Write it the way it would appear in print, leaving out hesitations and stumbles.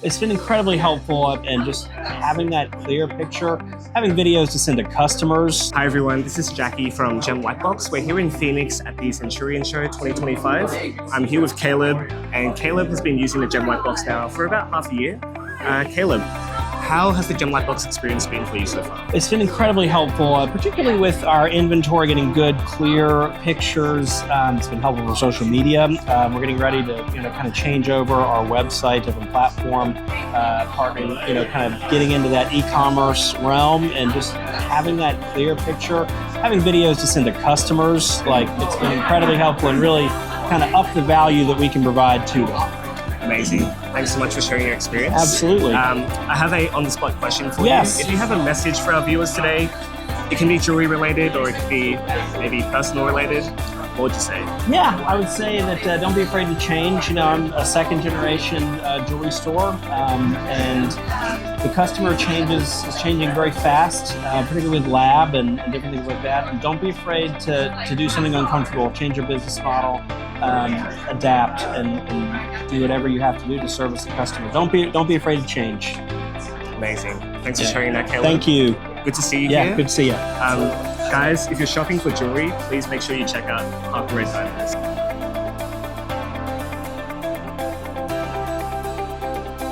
It's been incredibly helpful, and just having that clear picture, having videos to send to customers. Hi everyone, this is Jackie from GemLightbox. We're here in Phoenix at the Centurion Show 2025. I'm here with Caleb, and Caleb has been using the GemLightbox now for about half a year. Caleb, how has the GemLightbox experience been for you so far? It's been incredibly helpful, particularly with our inventory, getting good, clear pictures. It's been helpful for social media. We're getting ready to, kind of change over our website, different platform, partnering, kind of getting into that e-commerce realm, and just having that clear picture, having videos to send to customers. It's been incredibly helpful and really kind of up the value that we can provide to them. Amazing. Thanks so much for sharing your experience. Absolutely. I have a on-the-spot question for Yes. you. If you have a message for our viewers today, it can be jewelry related or it could be maybe personal related, what would you say? Yeah, I would say that don't be afraid to change. I'm a second generation jewelry store, and the customer is changing very fast, particularly with lab and different things like that. And don't be afraid to do something uncomfortable, change your business model, adapt, and do whatever you have to do to service the customer. Don't be afraid to change. Amazing. Thanks for sharing that, Caleb. Thank you. Good to see you Yeah, here. good to see you. Guys, if you're shopping for jewelry, please make sure you check out Harkleroad Diamonds.